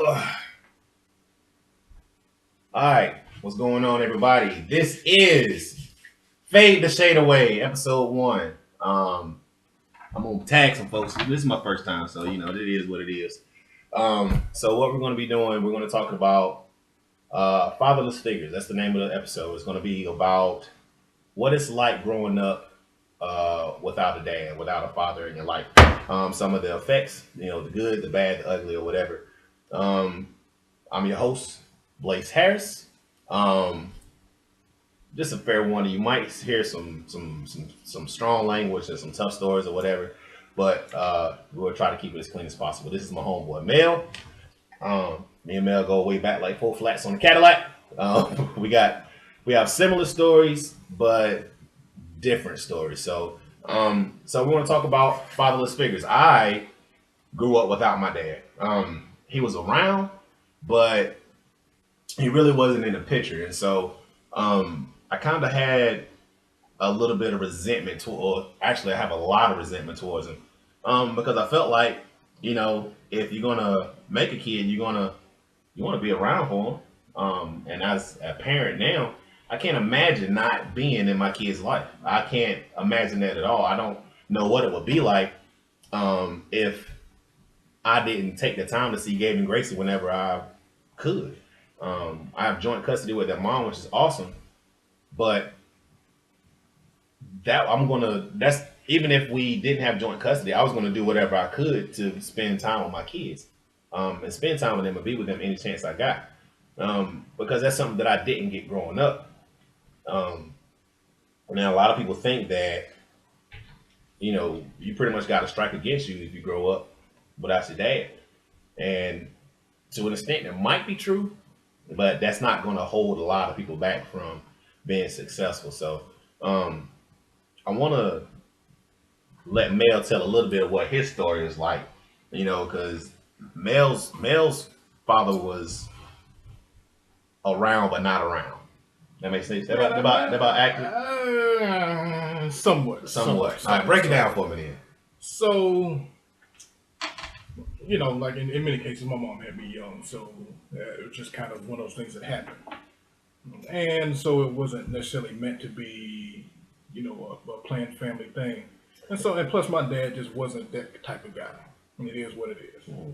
Oh. All right, what's going on, everybody? This is Fade the Shade Away, episode 1. I'm gonna tag some folks. This is my first time, so it is what it is. So what we're gonna be doing, we're gonna talk about fatherless figures. That's the name of the episode. It's gonna be about what it's like growing up without a dad, without a father in your life. Some of the effects, the good, the bad, the ugly, or whatever. I'm your host, Blaze Harris. Um, just a fair warning. You might hear some strong language and some tough stories or whatever, but we'll try to keep it as clean as possible. This is my homeboy Mel. Me and Mel go way back like 4 flats on the Cadillac. We have similar stories, but different stories. So we want to talk about fatherless figures. I grew up without my dad. He was around, but he really wasn't in the picture. And so I kind of had a little bit of resentment or actually I have a lot of resentment towards him. Because I felt like, if you're gonna make a kid, you want to be around for him. And as a parent now, I can't imagine not being in my kid's life. I can't imagine that at all. I don't know what it would be like if I didn't take the time to see Gabe and Gracie whenever I could. I have joint custody with their mom, which is awesome. But that's even if we didn't have joint custody, I was gonna do whatever I could to spend time with my kids, and spend time with them and be with them any chance I got, because that's something that I didn't get growing up. Now a lot of people think that you pretty much got a strike against you if you grow up without your dad, and to an extent it might be true, but that's not going to hold a lot of people back from being successful. So I want to let Mel tell a little bit of what his story is like, because Mel's father was around but not around. That makes sense. That about accurate? Somewhat. All right, break it down for me then. So, like in many cases, my mom had me young, so it was just kind of one of those things that happened. And so it wasn't necessarily meant to be, a planned family thing. And plus my dad just wasn't that type of guy. I mean, it is what it is. Mm-hmm.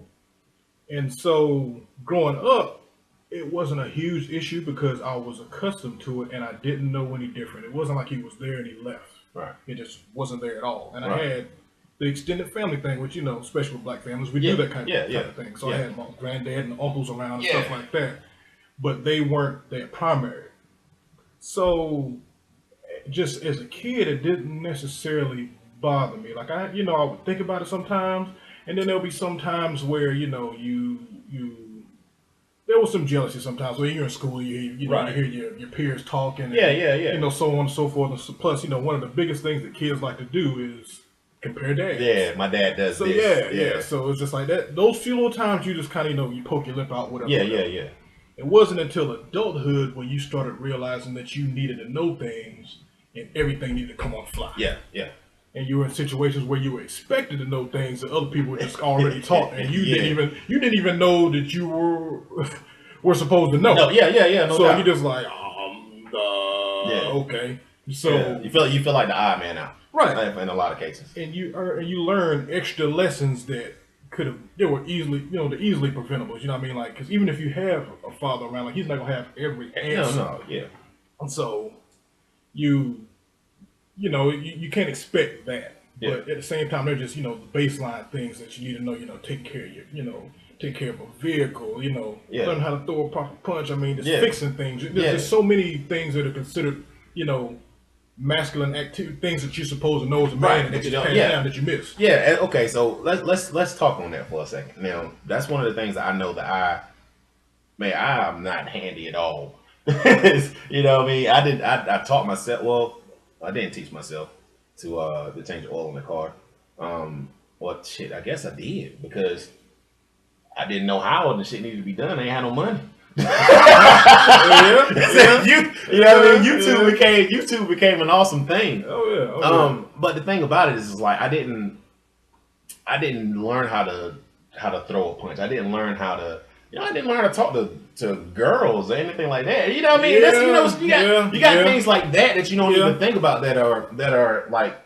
And so growing up, it wasn't a huge issue because I was accustomed to it and I didn't know any different. It wasn't like he was there and he left. Right. It just wasn't there at all. And right. I had the extended family thing, which, especially with black families, we do that kind of thing. So I had my granddad and uncles around and stuff like that. But they weren't their primary. So just as a kid, it didn't necessarily bother me. Like I would think about it sometimes, and then there'll be some times where, there was some jealousy sometimes where you're in school, you hear your peers talking, and, so on and so forth. And plus, one of the biggest things that kids like to do is compare dads. Yeah, my dad does so, this. Yeah. So it's just like that. Those few little times you just kind of, you poke your lip out, whatever. Yeah. It wasn't until adulthood when you started realizing that you needed to know things and everything needed to come on fly. Yeah. And you were in situations where you were expected to know things that other people were just already taught, and you didn't even know that you were supposed to know. No, yeah. No so doubt. you just like, okay. So you feel like the odd man out, right? In a lot of cases, and you learn extra lessons that were easily preventable. You know what I mean? Like, because even if you have a father around, like, he's not gonna have every answer. No, yeah. And so you can't expect that. Yeah. But at the same time, they're just, the baseline things that you need to know, take care of take care of a vehicle, learn how to throw a proper punch. I mean, just fixing things. There's so many things that are considered, masculine activity, things that you're supposed to know as a man that you just pass down that you miss. Yeah. Okay. So let's talk on that for a second. Now, that's one of the things that I know that I'm not handy at all. You know what I mean? I taught myself. Well, I didn't teach myself to change the oil in the car. Well, shit, I guess I did because I didn't know how the shit needed to be done. I ain't had no money. You know what I mean? YouTube became an awesome thing. But the thing about it is like I didn't learn how to throw a punch. I didn't learn how to I didn't learn how to talk to girls or anything like that. You know what I mean? That's you got things like that you don't even think about that are like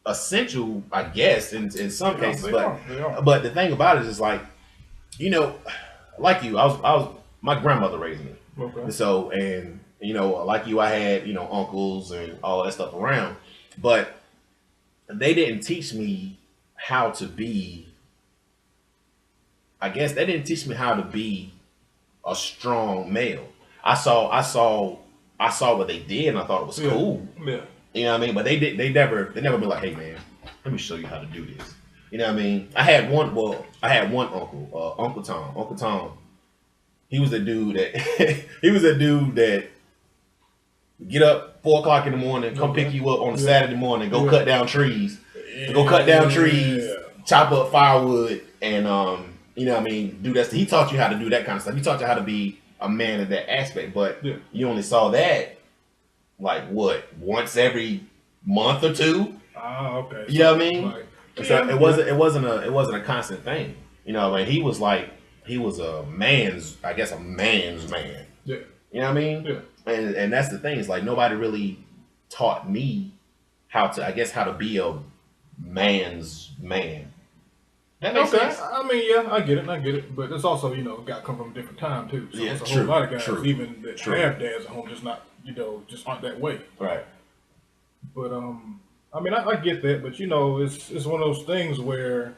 essential, I guess, in some cases. But the thing about it is like, like you, I was my grandmother raised me. Okay. So like you, I had uncles and all that stuff around, but they didn't teach me how to be. I guess they didn't teach me how to be a strong male. I saw what they did, and I thought it was cool. Yeah. You know what I mean? But they never been like, hey man, let me show you how to do this. You know what I mean? I had one uncle, Uncle Tom. Uncle Tom, he was a dude that get up 4 o'clock in the morning, come pick you up on a Saturday morning, go cut down trees, chop up firewood, and you know what I mean, do that. He taught you how to do that kind of stuff. He taught you how to be a man in that aspect, but you only saw that like what, once every month or two. Okay. You know what I mean? Like, so it wasn't a constant thing. You know, like he was a man's man. Yeah. You know what I mean? Yeah. And that's the thing. It's like nobody really taught me how to be a man's man. That makes sense. I mean, yeah, I get it. But it's also, got to come from a different time too. So there's a whole lot of guys, even that have dads at home, just not, just aren't that way. Right. But I mean, I get that, but it's one of those things where,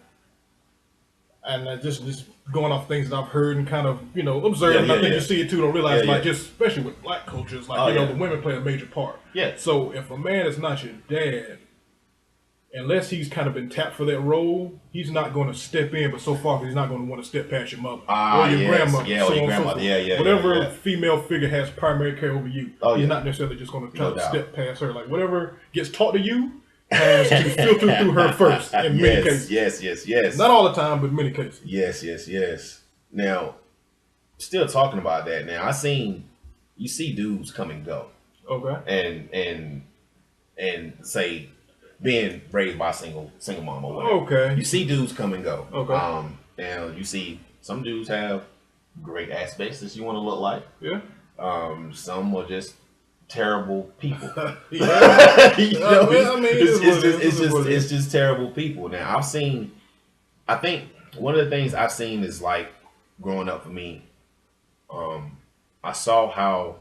and just going off things that I've heard and kind of observing. I think you see it too. Don't realize just especially with black cultures, like the women play a major part. Yeah. So if a man is not your dad, unless he's kind of been tapped for that role, he's not going to step in. But so far, he's not going to want to step past your mother or your grandmother. Yeah, or your grandmother. Whatever female figure has primary care over you, he's not necessarily just going to try to step past her. Like whatever gets taught to you has to filter through her first. In many cases. Yes. Not all the time, but in many cases. Yes. Now, still talking about that. Now, you see dudes come and go. Okay. And say, being raised by a single mom or whatever. Okay. You see dudes come and go. Okay. And you see some dudes have great aspects that you want to look like. Yeah. Some are just terrible people. It's just terrible people. Now I think one of the things I've seen is like growing up for me, I saw how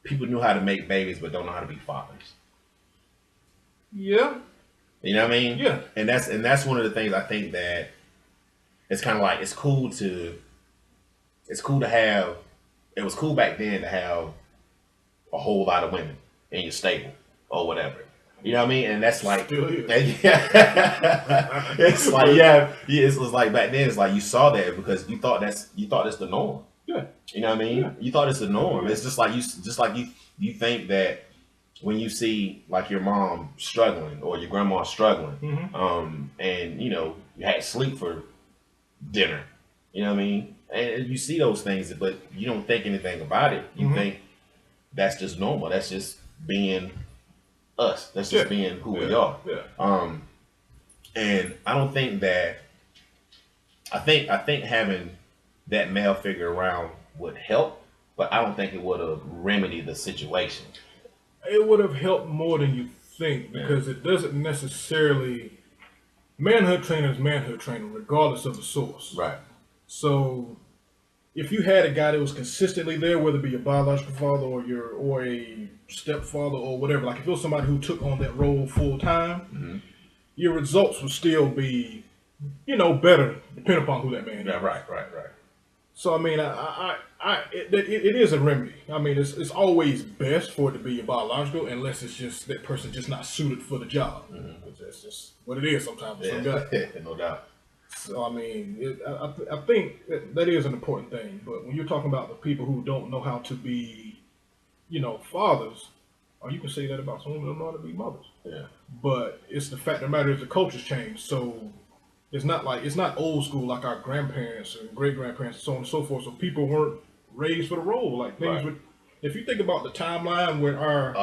people knew how to make babies but don't know how to be fathers. Yeah. You know what I mean? Yeah. And that's one of the things I think that it's kind of like it was cool back then to have a whole lot of women in your stable or whatever. You know what I mean? And that's like, it's like, it was like back then. It's like you saw that because you thought that's the norm. Yeah. You know what I mean? Yeah. You thought it's the norm. It's just like you think that when you see like your mom struggling or your grandma struggling, and you had to sleep for dinner. You know what I mean? And you see those things, but you don't think anything about it. You think that's just normal. That's just being us. That's just being who we are. Yeah. And I don't think that. I think having that male figure around would help, but I don't think it would have remedied the situation. It would have helped more than you think because it doesn't necessarily. Manhood training is manhood training, regardless of the source. Right. So, if you had a guy that was consistently there, whether it be your biological father or a stepfather or whatever, like if it was somebody who took on that role full time, your results would still be, better depending upon who that man is. Yeah, right. So I mean, it is a remedy. I mean, it's always best for it to be your biological, unless it's just that person just not suited for the job. That's just what it is sometimes for some guys. No doubt. So I mean, I think that is an important thing. But when you're talking about the people who don't know how to be, fathers, or you can say that about some women who don't know how to be mothers. Yeah. But it's the fact of the matter is the culture's changed. So it's not old school like our grandparents and great grandparents and so on and so forth. So people weren't raised for the role. Like things would. If you think about the timeline when our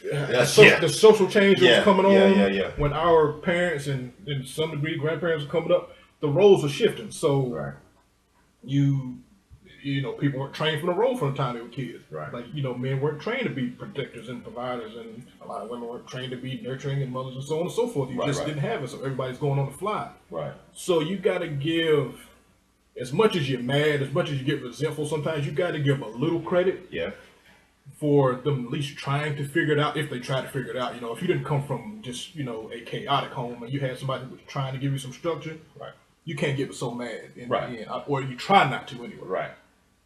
the social change was coming on, when our parents and in some degree grandparents were coming up, the roles were shifting. So Right. people weren't trained from the role from the time they were kids. Right. Like, men weren't trained to be protectors and providers, and a lot of women weren't trained to be nurturing and mothers and so on and so forth. You just didn't have it, so everybody's going on the fly. Right. So you got to give, as much as you're mad, as much as you get resentful, sometimes you got to give a little credit. Yeah. For them at least trying to figure it out, if they try to figure it out. If you didn't come from just, a chaotic home and you had somebody who was trying to give you some structure, right, you can't get so mad in right. the end, or you try not to anyway. Right.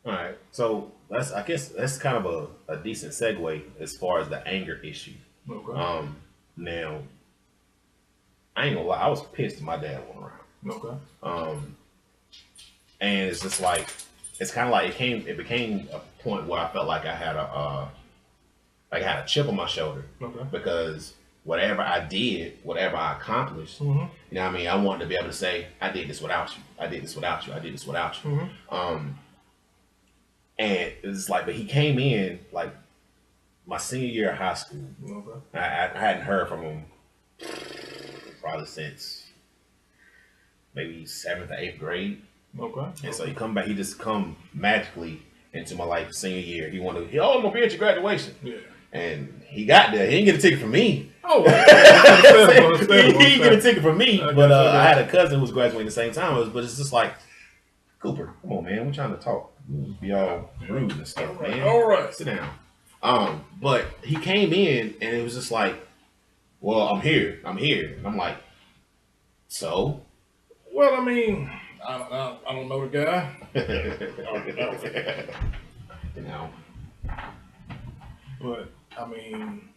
All right. So I guess that's kind of a decent segue as far as the anger issue. Okay. Now, I ain't gonna lie, I was pissed my dad went around. Okay. And it's just like, it's kind of like it became a point where I felt like I had a chip on my shoulder. Okay. Because whatever I did, whatever I accomplished, mm-hmm. you know what I mean? I wanted to be able to say, I did this without you. I did this without you. I did this without you. Mm-hmm. And it's like, but he came in like my senior year of high school. Okay. I hadn't heard from him probably since maybe 7th or 8th grade. Okay. And so he just come magically into my life senior year. I'm gonna be at your graduation. Yeah. And he got there. He didn't get a ticket from me. Oh, he didn't get a ticket from me. But I had a cousin who was graduating at the same time. But it's just like, Cooper, come on, man. We're trying to talk. Be all rude and stuff, man. All right. Sit down. But he came in and it was just like, well, I'm here. And I'm like, so? Well, I mean, I don't know the guy. You know. But, I mean,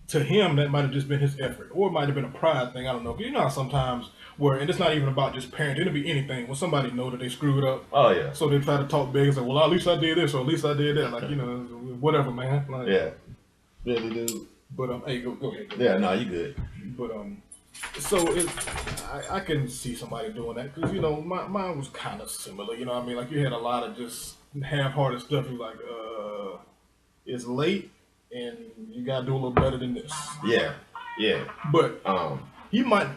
to him, that might have just been his effort. Or it might have been a pride thing. I don't know. Because you know how sometimes and it's not even about just parenting. It'll be anything. When somebody know that they screwed up. Oh, yeah. So they try to talk big and say, well, at least I did this or at least I did that. Like, whatever, man. Like, yeah. Really, dude. But, hey, go ahead. Yeah, no, you good. But, so I can see somebody doing that because, mine was kind of similar. You know what I mean? Like, you had a lot of just half-hearted stuff. You're like, it's late and you got to do a little better than this. Yeah. But he might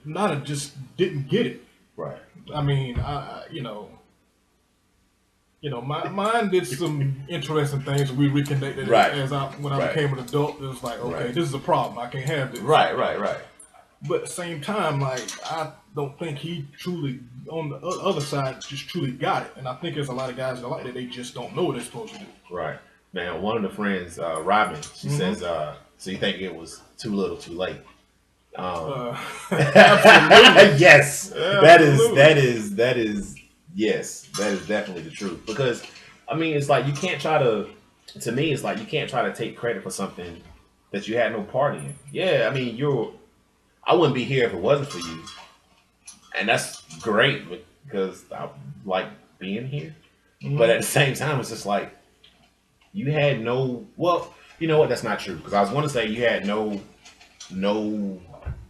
not have just didn't get it. Right. I mean, mine did some interesting things. We reconnected right. When I became an adult. It was like, okay, this is a problem. I can't have this. Right. But at the same time, like, I don't think he truly, on the other side, just truly got it. And I think there's a lot of guys that are like that. They just don't know what they're supposed to do. Right. Man, one of the friends, Robin, she says, so you think it was too little, too late? Absolutely. Yes. Absolutely. That is, yes, that is definitely the truth. Because, I mean, it's like you can't try to me, it's like you can't try to take credit for something that you had no part in. Yeah, I mean, I wouldn't be here if it wasn't for you. And that's great because I like being here. Mm-hmm. But at the same time, it's just like, you had well, you know what? That's not true. Because I was going to say you had no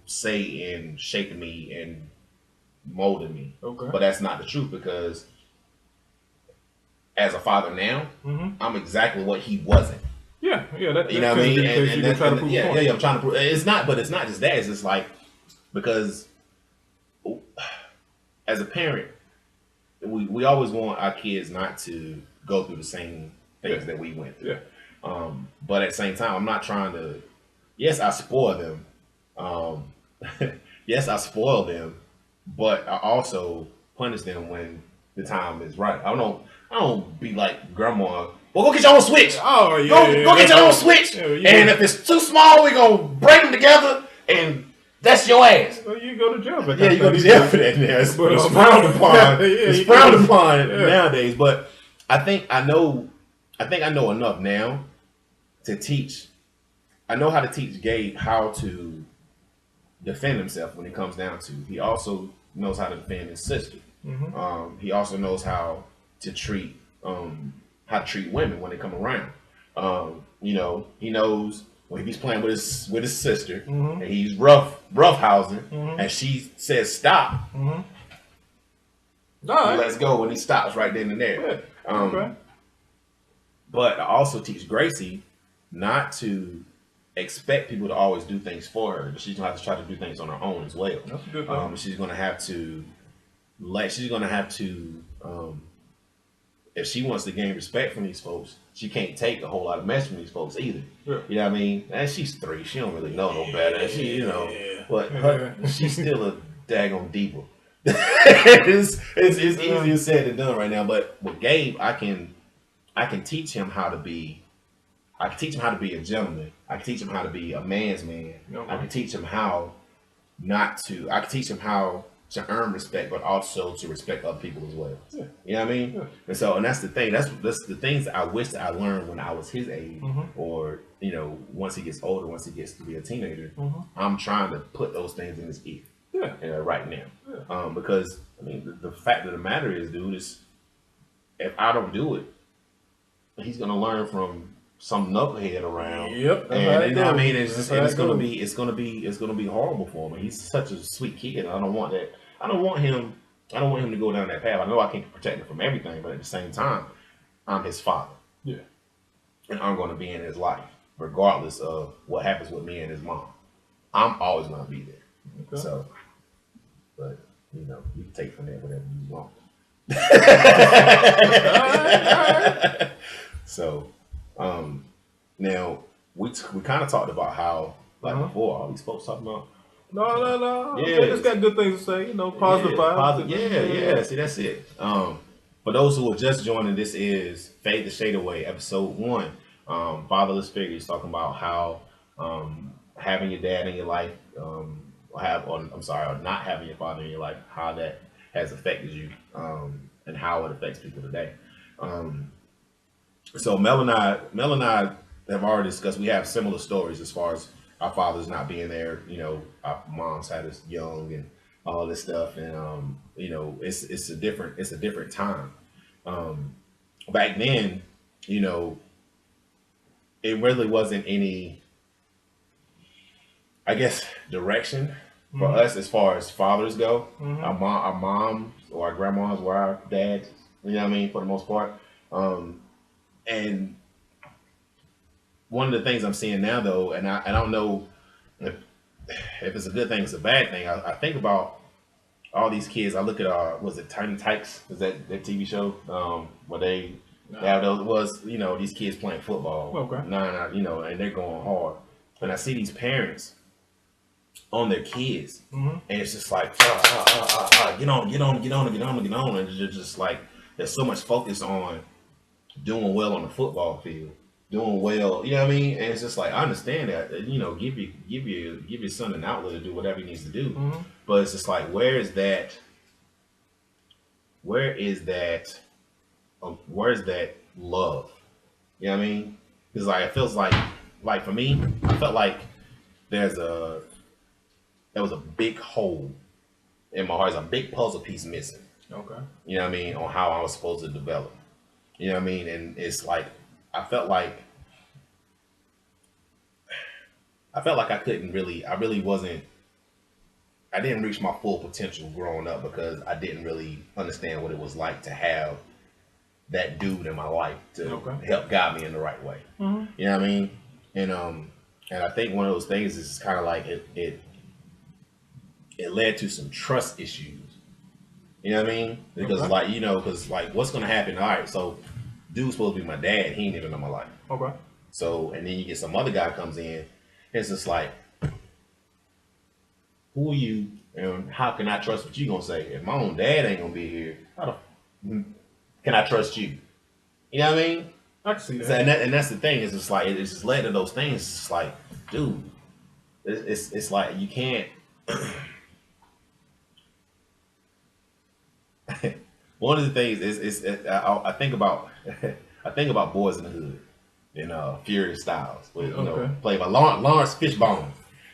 say in shaping me and molding me. Okay. But that's not the truth because as a father now, I'm exactly what he wasn't. Yeah. You know what I mean? I'm trying to prove. It's not just that. It's just like, because as a parent, we always want our kids not to go through the same things that we went through. Yeah. But at the same time, I'm not trying to. Yes, I spoil them. Yes, I spoil them, but I also punish them when the time is right. I don't be like grandma. Well, go get your own switch. Oh yeah. Go get your own switch. Yeah, and if it's too small, we're gonna break them together, and that's your ass. Well, you go to jail. Yeah, you go to jail for that. Yeah, it's frowned upon. It's frowned upon nowadays. But I think I know enough now to teach. I know how to teach Gabe how to defend himself when it comes down to. He also knows how to defend his sister. Mm-hmm. He also knows how to treat women when they come around. He knows when he's playing with his sister and he's roughhousing and she says stop. He lets go when he stops right then and there. Yeah. Okay. But I also teach Gracie not to expect people to always do things for her. She's going to have to try to do things on her own as well. That's a good thing. She's going to have to like she's gonna have to if she wants to gain respect from these folks, she can't take a whole lot of mess from these folks either. Yeah. You know what I mean? And she's 3, she don't really know no better. She, Yeah. but she's still a daggone diva. It's easier said than done right now. But with Gabe, I can teach him how to be. I can teach him how to be a gentleman. I can teach him how to be a man's man. I can teach him how not to. I can teach him how to earn respect, but also to respect other people as well. Yeah. You know what I mean? Yeah. And that's the thing. That's the things that I wish that I learned when I was his age, or once he gets older, once he gets to be a teenager. I'm trying to put those things in his ear. Yeah. Right now. Yeah. Because I mean, the fact of the matter is, dude, is if I don't do it, he's gonna learn from some knucklehead around. Yep. And you know what I mean? It's gonna be horrible for him. He's such a sweet kid. I don't want that. I don't want him to go down that path. I know I can't protect him from everything, but at the same time, I'm his father. Yeah. And I'm gonna be in his life, regardless of what happens with me and his mom. I'm always gonna be there. Okay. So, but you can take from there whatever you want. All right. So, now we kind of talked about how before all these folks talking about. No. Yeah, Okay, just got good things to say. Positive vibes. Yeah. See, that's it. For those who are just joining, this is Fade the Shade Away, episode 1. Fatherless figures, talking about how having your dad in your life, or not having your father in your life, how that has affected you, and how it affects people today. So Mel and I have already discussed. We have similar stories as far as our fathers not being there. Our moms had us young and all this stuff, and it's a different time. Back then, it really wasn't any, I guess, direction for us as far as fathers go. Our moms or our grandmas were our dads. You know what I mean? For the most part. And one of the things I'm seeing now, though, and I don't know if it's a good thing, it's a bad thing. I think about all these kids. I look at was it Tiny Tykes? Is that TV show where they these kids playing football, Okay. and they're going hard. And I see these parents on their kids, and it's just like get on, and they're just like there's so much focus on doing well on the football field, doing well, you know what I mean? And it's just like I understand that, give your son an outlet to do whatever he needs to do, but it's just like where is that love? You know what I mean? Because like it feels like for me, I felt like there was a big hole in my heart. There's a big puzzle piece missing. Okay. You know what I mean? On how I was supposed to develop. You know what I mean? And it's like I felt like I didn't reach my full potential growing up because I didn't really understand what it was like to have that dude in my life to help guide me in the right way. You know what I mean? And I think one of those things is kind of like it led to some trust issues. You know what I mean? Because what's gonna happen? All right, so dude's supposed to be my dad. He ain't even in my life. Okay. So and then you get some other guy comes in. It's just like, who are you? And how can I trust what you gonna say? If my own dad ain't gonna be here, how the can I trust you? You know what I mean? I can see that. So, and that's the thing. It's just like it's just led to those things. It's just like, dude, it's like you can't. One of the things is I think about Boys in the Hood in Furious Styles, with, played by Lawrence Fishbone.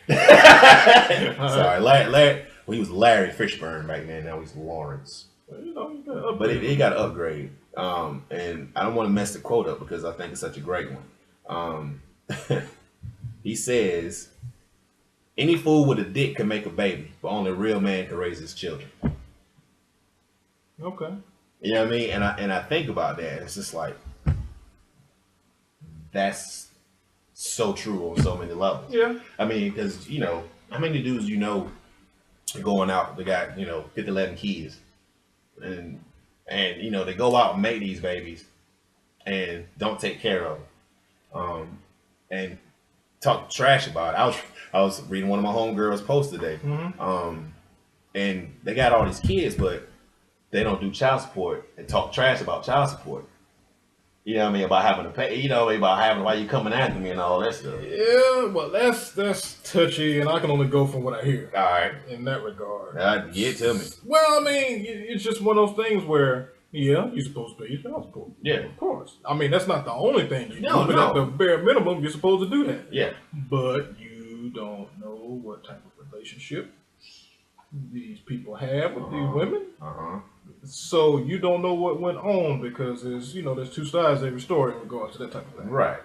Sorry, Larry. Well, he was Larry Fishburne back then. Now he's Lawrence. But he got an upgrade. And I don't want to mess the quote up because I think it's such a great one. He says, "Any fool with a dick can make a baby, but only a real man can raise his children." Okay. You know what I mean? And I think about that. It's just like that's so true on so many levels. Yeah. I mean, because how many dudes going out? They got 50, 11 kids. and they go out and make these babies and don't take care of them, and talk trash about it. I was reading one of my homegirls' posts today, and they got all these kids, but they don't do child support and talk trash about child support. You know what I mean? About having to pay. You know, about having why you coming after me and all that stuff. Yeah, well, that's touchy, and I can only go from what I hear. All right, in that regard. Yeah, tell me. Well, I mean, it's just one of those things where, yeah, you're supposed to pay your child support. Yeah, of course. I mean, that's not the only thing you do, but no. at the bare minimum, you're supposed to do that. Yeah. But you don't know what type of relationship these people have with these women. So you don't know what went on because there's two sides to every story in regards to that type of thing. Right.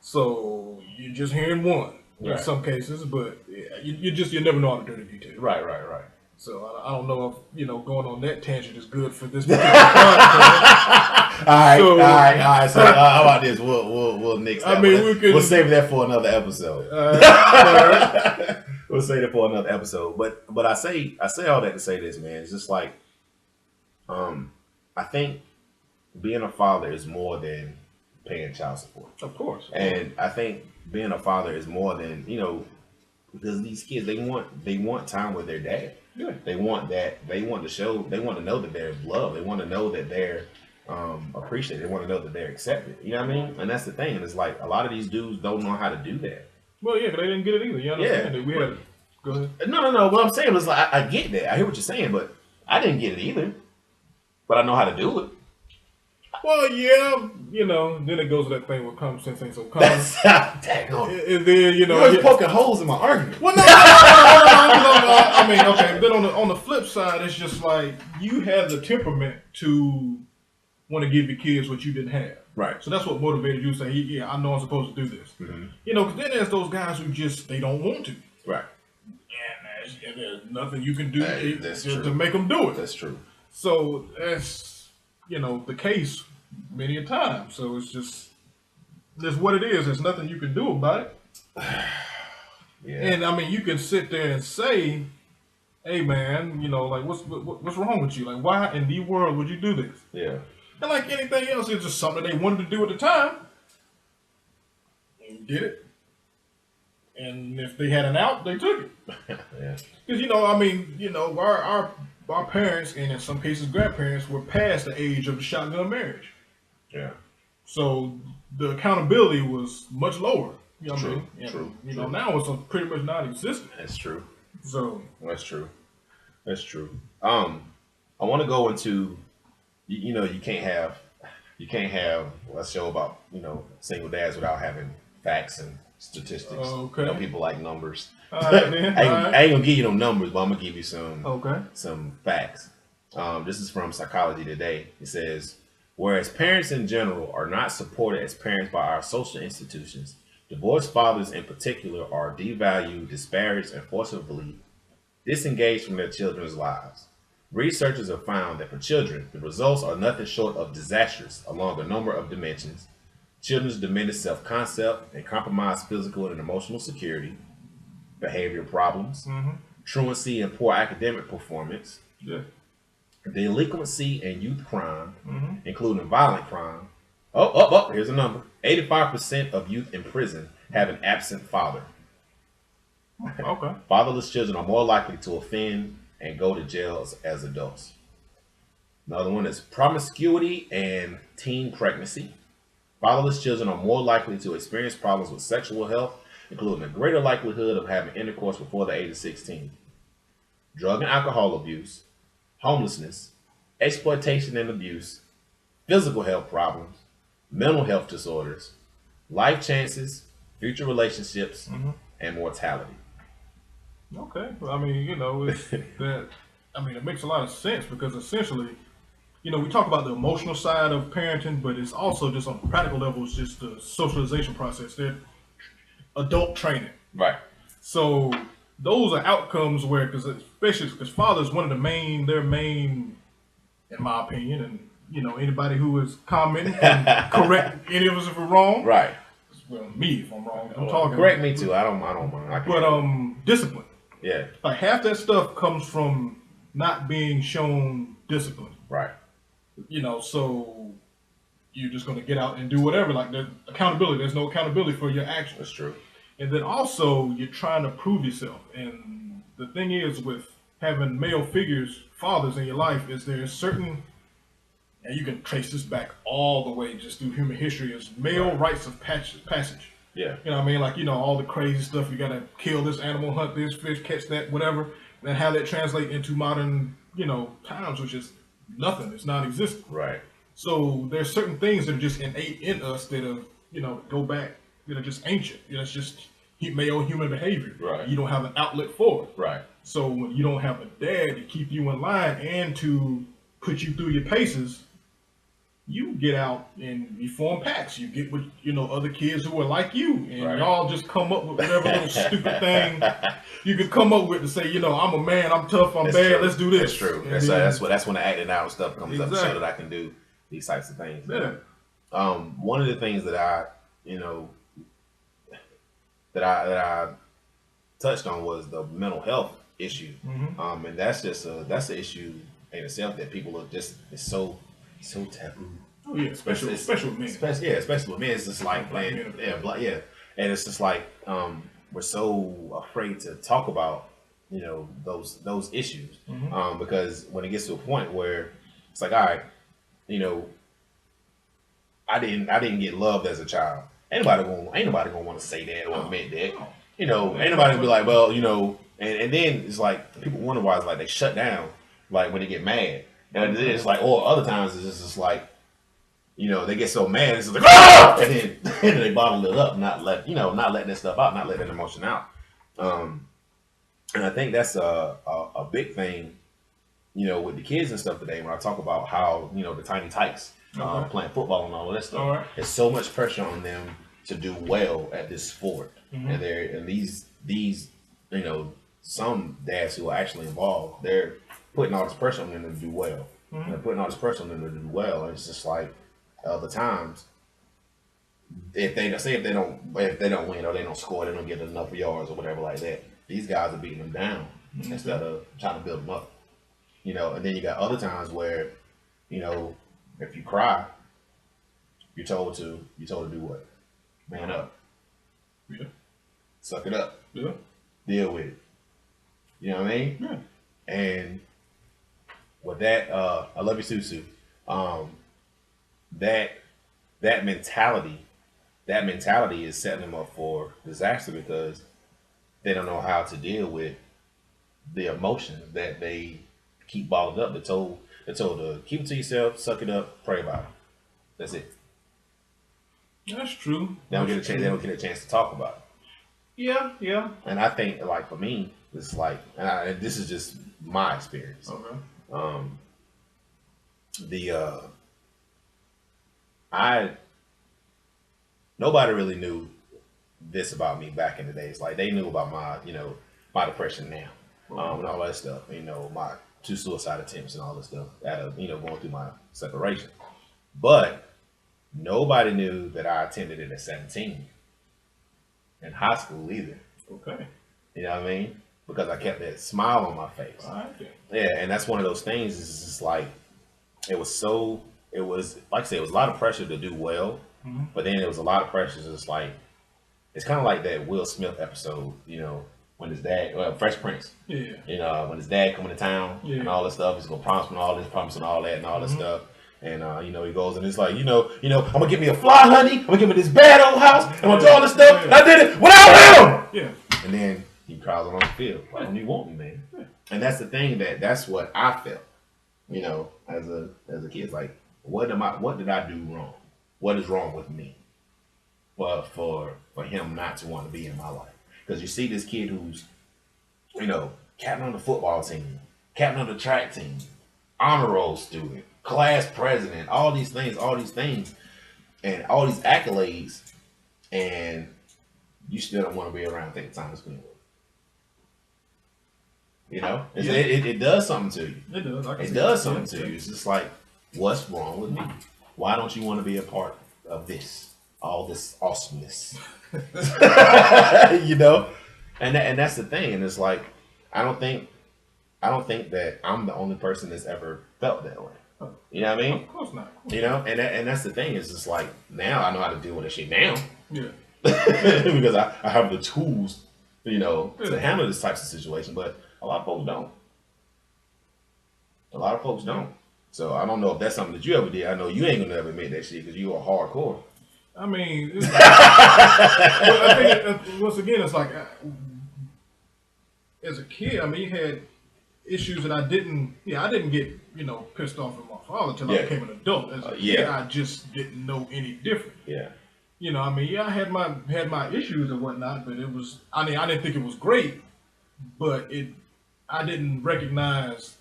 So you're just hearing one in some cases, but you never know all the dirty details. Right. So I don't know if going on that tangent is good for this particular podcast. All right. So how about this? We'll nix that. We'll save that for another episode. We'll save it for another episode. But I say all that to say this, man. It's just like, I think being a father is more than paying child support. Of course. And I think being a father is more than, because these kids, they want time with their dad. Yeah. They want that. They want to know that they're loved. They want to know that they're appreciated. They want to know that they're accepted. You know what I mean? And that's the thing. And it's like a lot of these dudes don't know how to do that. Well, yeah, but they didn't get it either. You understand? Yeah. Go ahead. No. What I'm saying is like I get that. I hear what you're saying, but I didn't get it either. But I know how to do it. Well, yeah, then it goes to that thing where common sense ain't so common. And then, you're poking holes in my argument. Well, no. I mean, okay. Then on the flip side, it's just like you have the temperament to want to give your kids what you didn't have. Right. So that's what motivated you to say, yeah, I know I'm supposed to do this. Mm-hmm. Because then there's those guys who they don't want to. Right. And there's nothing you can do to make them do it. That's true. So that's, the case many a time. So it's just, that's what it is. There's nothing you can do about it. Yeah. And I mean, you can sit there and say, hey man, like what's wrong with you? Like why in the world would you do this? Yeah. And like anything else, it's just something they wanted to do at the time. And did it. And if they had an out, they took it. Yeah. Because our parents, and in some cases grandparents, were past the age of the shotgun marriage. Yeah. So the accountability was much lower. You know what I mean? And, True. Now it's pretty much non-existent. That's true. So that's true. I want to go into, you can't have a show about single dads without having facts and statistics. Okay. People like numbers. All right, then. I ain't gonna give you no numbers, but I'm gonna give you some facts. This is from Psychology Today. It says, whereas parents in general are not supported as parents by our social institutions, divorced fathers in particular are devalued, disparaged, and forcibly disengaged from their children's lives. Researchers have found that for children, the results are nothing short of disastrous along a number of dimensions. Children's diminished self-concept and compromised physical and emotional security, behavior problems, truancy and poor academic performance, delinquency and youth crime, including violent crime. Here's a number. 85% of youth in prison have an absent father. Okay. Fatherless children are more likely to offend and go to jail as adults. Another one is promiscuity and teen pregnancy. Fatherless children are more likely to experience problems with sexual health, including a greater likelihood of having intercourse before the age of 16. Drug and alcohol abuse, homelessness, exploitation and abuse, physical health problems, mental health disorders, life chances, future relationships, and mortality. Okay. Well, I mean, it makes a lot of sense because essentially, we talk about the emotional side of parenting, but it's also just on a practical level, it's just the socialization process, that adult training. Right. So those are outcomes where, especially because fathers, one of their main, in my opinion, and anybody who is commenting can correct any of us if we're wrong. Right. Well, me if I'm wrong. I'm talking. Correct me too. I don't mind. But discipline. Yeah. Like half that stuff comes from not being shown discipline. Right. So you're just going to get out and do whatever. Like there's accountability. There's no accountability for your actions. That's true. And then also you're trying to prove yourself. And the thing is with having male figures, fathers in your life, is there's certain, and you can trace this back all the way just through human history, is male rites of passage. Yeah. You know what I mean? Like, all the crazy stuff. You got to kill this animal, hunt this fish, catch that, whatever. And how that translate into modern, times, which is nothing. It's non-existent. Right. So there's certain things that are just innate in us that are, go back, just ancient. It's just male human behavior. Right. You don't have an outlet for it. Right. So when you don't have a dad to keep you in line and to put you through your paces, you get out and you form packs. You get with, other kids who are like you, and y'all just come up with whatever little stupid thing you can come up with to say, I'm a man, I'm tough, I'm bad, true. Let's do this. That's true. That's when the acting out stuff comes up, so that I can do these types of things. Yeah. One of the things that I touched on was the mental health issue, and that's an issue in itself that people are just it's so taboo. Oh yeah, especially with men. Especially with men. It's just like playing, and it's just like we're so afraid to talk about those issues because when it gets to a point where it's like, all right, I didn't get loved as a child. Ain't nobody gonna want to say that or admit that. Ain't nobody gonna be like, well, and then it's like people wonder why it's like they shut down like when they get mad. And then it's like, or other times it's just like, they get so mad, it's just like, ah! and then they bottle it up, not letting that stuff out, not letting that emotion out. And I think that's a big thing, with the kids and stuff today. When I talk about how the tiny tykes playing football and all that stuff, there's so much pressure on them to do well at this sport, and these some dads who are actually involved, they're putting all this pressure on them to do well. They're putting all this pressure on them to do well, and it's just like other times, if they don't win or they don't score, they don't get enough yards or whatever like that, these guys are beating them down instead of trying to build them up. And then you got other times where, if you cry, you're told to do what? Man up. Yeah. Suck it up. Yeah. Deal with it. You know what I mean? Yeah. And with that, I love you, Susu. That mentality is setting them up for disaster because they don't know how to deal with the emotions that they keep bottled up. They're told to keep it to yourself, suck it up, pray about it. That's it. That's true. They don't get a chance to talk about it. Yeah. And I think, like, for me, it's like, and this is just my experience. Okay. Nobody really knew this about me back in the days. Like, they knew about my depression now, and all that stuff. My 2 suicide attempts and all this stuff out of going through my separation. But nobody knew that I attended it at 17 in high school either. Okay. You know what I mean? Because I kept that smile on my face. Yeah, and that's one of those things. Is just like it was like I said, it was a lot of pressure to do well, but then there was a lot of pressure. It's like it's kind of like that Will Smith episode, when his dad, Fresh Prince, when his dad coming to town and all this stuff, he's gonna promise all that and all this stuff. And he goes and it's like, I'm gonna get me a fly honey, I'm gonna give me this bad old house, I'm gonna do all this stuff, and I did it without him. Yeah. And then he cries on the field. Why don't you want me, man? Yeah. And that's the thing that's what I felt, as a kid. It's like, what did I do wrong? What is wrong with me? Well, for him not to want to be in my life. Because you see this kid who's, captain on the football team, captain on the track team, honor roll student, class president, all these things, and all these accolades, and you still don't want to be around, take the time to spend with. It does something to you. It does. It does something to you. It's just like, what's wrong with me? Why don't you want to be a part of this? All this awesomeness. And that's the thing. And it's like, I don't think I don't think that I'm the only person that's ever felt that way. You know what I mean? Of course not. You know, and that's the thing. Is just like now I know how to deal with that shit now. Yeah. Because I have the tools, you know, Yeah. to handle this types of situation. But a lot of folks don't. A lot of folks don't. So I don't know if that's something that you ever did. I know you ain't gonna ever admit that shit because you are hardcore. I mean, I think once again, it's like as a kid. I mean, you had issues that I didn't get, pissed off at my father until I became an adult. As a kid, I just didn't know any different. Yeah. I mean, I had my issues and whatnot, but it was, I mean, I didn't think it was great, but I didn't recognize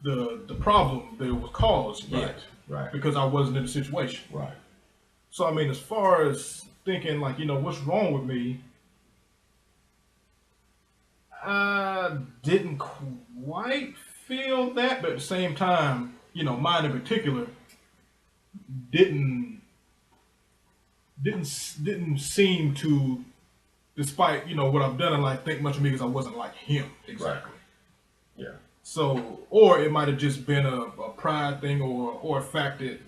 the problem that it was caused yet. Right. Because I wasn't in the situation. Right. So, I mean, as far as thinking, like, what's wrong with me, I didn't quite feel that, but at the same time, mine in particular didn't seem to, despite what I've done in life, think much of me because I wasn't like him exactly. Right. Yeah. So, or it might have just been a pride thing, or a fact that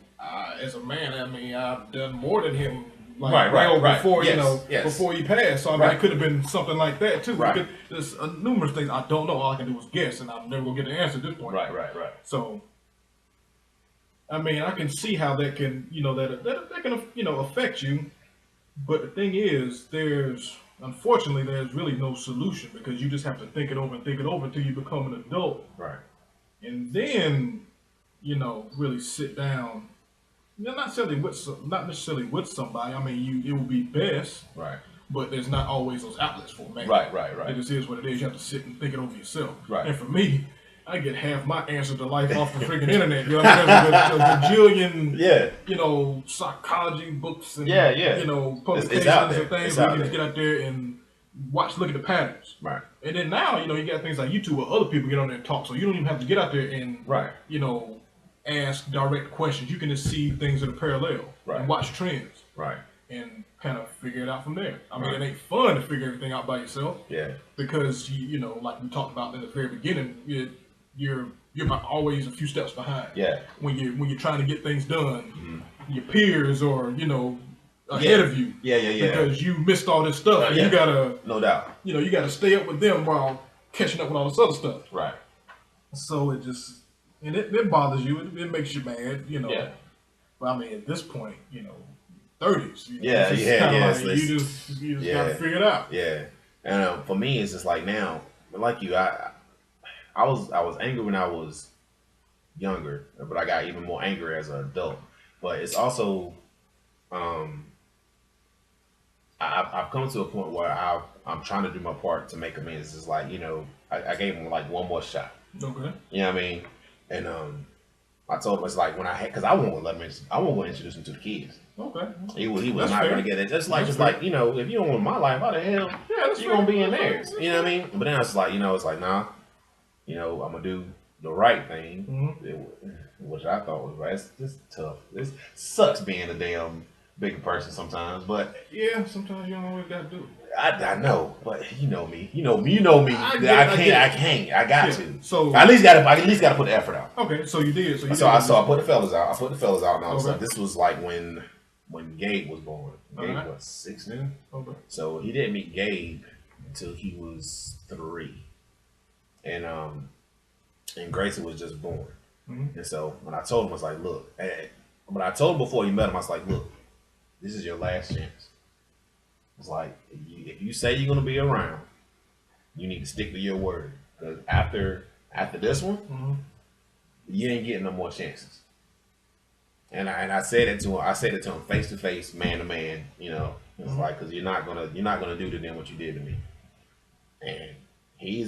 as a man, I mean, I've done more than him. Like, before before he passed. So I mean, it could have been something like that too. Right. There's numerous things I don't know. All I can do is guess, and I'm never gonna get an answer at this point. Right. So, I mean, I can see how that can, that can, affect you. But the thing is, unfortunately, there's really no solution because you just have to think it over until you become an adult. Right. And then, really sit down. Not necessarily with somebody. I mean, it would be best. Right. But there's not always those outlets for me. Right. It just is what it is. You have to sit and think it over yourself. Right. And for me, I get half my answer to life off the freaking internet. You know, there's a bajillion, psychology books and publications and things where you just get out there and look at the patterns. Right. And then now, you got things like YouTube where other people get on there and talk, so you don't even have to get out there and ask direct questions. You can just see things that are parallel and watch trends. Right. And kind of figure it out from there. I mean, it ain't fun to figure everything out by yourself. Yeah. Because like we talked about in the very beginning, you're always a few steps behind. Yeah. When you're trying to get things done, your peers are ahead of you. Yeah. Because you missed all this stuff. And you gotta, no doubt. You gotta stay up with them while catching up with all this other stuff. Right. So it bothers you. It makes you mad. Yeah. But I mean, at this point, 30s. You just gotta figure it out. Yeah. And for me, it's just like now, like you, I was angry when I was younger, but I got even more angry as an adult. But it's also, I've come to a point where I'm trying to do my part to make amends. It's like, I gave him like one more shot. Okay. You know what I mean? And I told him it's like when because I won't let him. I won't want to introduce him to the kids. Okay. He was not going to get it. Just like if you don't want my life, how the hell you gonna be in theirs? You know what I mean? But then I was like, it's like nah. I'm gonna do the right thing, which I thought was right. It's tough. It sucks being a damn big person sometimes, but yeah, sometimes you don't always gotta do it. I know, but you know me. I got to. So I at least gotta put the effort out. Okay, so you did. So I put the fellas out. And all stuff. This was like when Gabe was born. Gabe was 6 now. Okay. So he didn't meet Gabe until he was 3, and Grayson was just born. Mm-hmm. And so when I told him, I was like, look. But I told him before he met him, I was like, look, this is your last chance. It's like, if you say you're going to be around, you need to stick to your word. Because after this one, you ain't getting no more chances. And I said it to him. I said it to him face to face, man to man. It's like, because you're not gonna do to them what you did to me. And he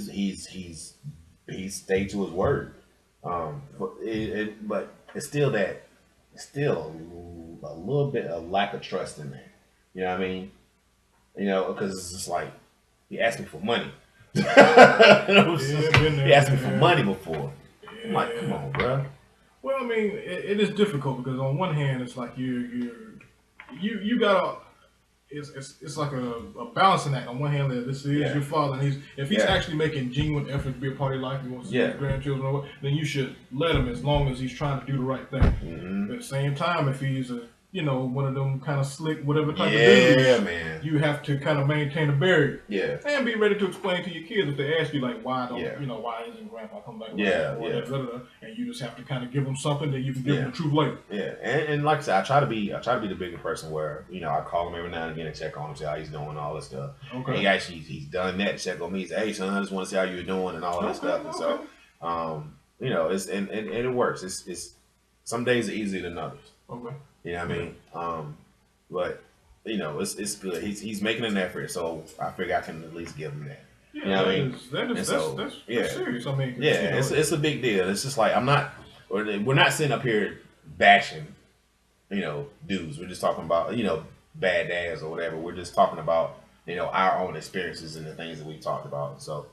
stayed to his word. But it's still a little bit of lack of trust in there. You know what I mean? Because it's just like, he asked me for money. He asked me for money before. I'm like, come on, bro. Well, I mean, it is difficult because on one hand, it's like you gotta. it's like a balancing act. On one hand, that this is Yeah. your father, and if he's Yeah. actually making genuine effort to be a part of your life, he wants to see Yeah. his grandchildren, or what, then you should let him as long as he's trying to do the right thing. Mm-hmm. But at the same time, if he's one of them kind of slick, whatever type of Yeah, dudes, man. you have to kind of maintain a barrier. Yeah. And be ready to explain to your kids if they ask you like, why don't Yeah. why isn't grandpa come back? Yeah, Or yeah. And you just have to kind of give them something that you can give Yeah. them the truth later. Yeah, and like I said, I try to be the bigger person where I call him every now and again and check on him, see how he's doing, all that stuff. Okay. And he's done that, check on me, he say, hey son, I just want to see how you're doing and all that stuff. And so, it's and it works. It's some days are easier than others. Okay. You know what I mean? But it's good. He's making an effort, so I figure I can at least give him that. Yeah, you know what I mean? That's serious. I mean, it's a big deal. It's just like we're not sitting up here bashing, dudes. We're just talking about bad dads or whatever. We're just talking about our own experiences and the things that we talked about. So,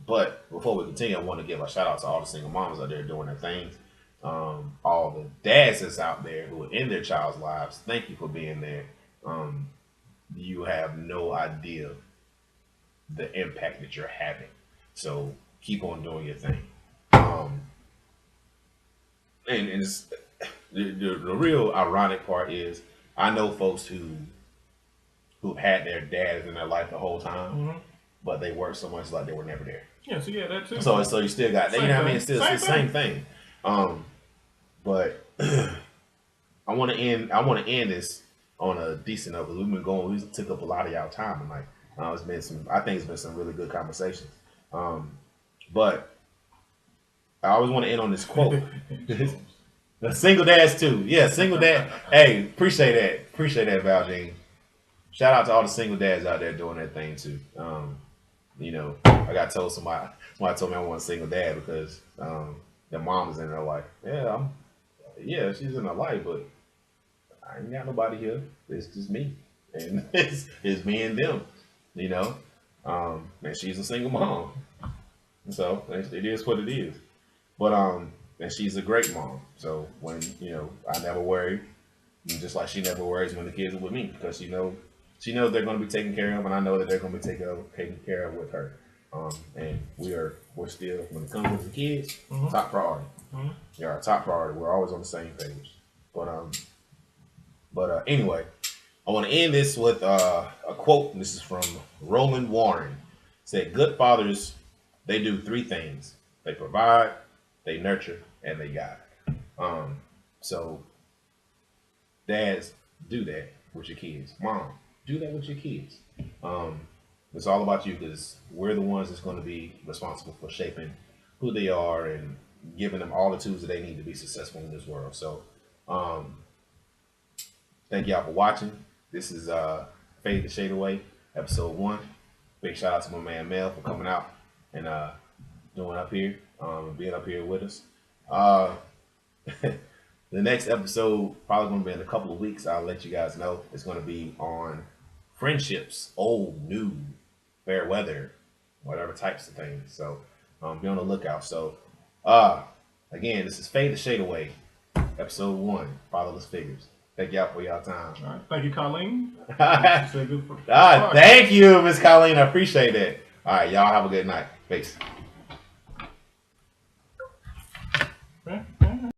but before we continue, I want to give a shout out to all the single moms out there doing their things. All the dads that's out there who are in their child's lives. Thank you for being there. You have no idea the impact that you're having. So keep on doing your thing. And it's, the real ironic part is I know folks who've had their dads in their life the whole time, but they work so much like they were never there. Yeah, so that too. So you still got that. You know what I mean? It's still the same thing. But I want to end this on a decent note because we took up a lot of y'all time tonight. I think it's been some really good conversations. But I always want to end on this quote. The single dads too. Yeah, single dad. Hey, appreciate that, Valjean. Shout out to all the single dads out there doing that thing too. I got told somebody told me I want a single dad because their mom is in their life. Yeah, she's in her life, but I ain't got nobody here. It's just me, and it's me and them. And she's a single mom, so it is what it is. But and she's a great mom. So when I never worry, just like she never worries when the kids are with me because she knows they're going to be taken care of, and I know that they're going to be taken care of with her. And we're still, when it comes to the kids, top priority. They're our top priority. We're always on the same page. But anyway, I want to end this with a quote. This is from Roland Warren. It said, "Good fathers, they do three things: they provide, they nurture, and they guide." So dads, do that with your kids. Mom, do that with your kids. It's all about you because we're the ones that's going to be responsible for shaping who they are and giving them all the tools that they need to be successful in this world. So, thank y'all for watching. This is Fade the Shade Away, episode 1. Big shout out to my man Mel for coming out and being up here with us. The next episode probably going to be in a couple of weeks. I'll let you guys know. It's going to be on friendships, old, new, fair weather, whatever types of things. So be on the lookout. So again, this is Fade the Shade Away, episode 1, Fatherless Figures. Thank y'all for y'all time. All right. Thank you, Colleen. Thank you, Miss Colleen. I appreciate that. All right, y'all have a good night. Peace.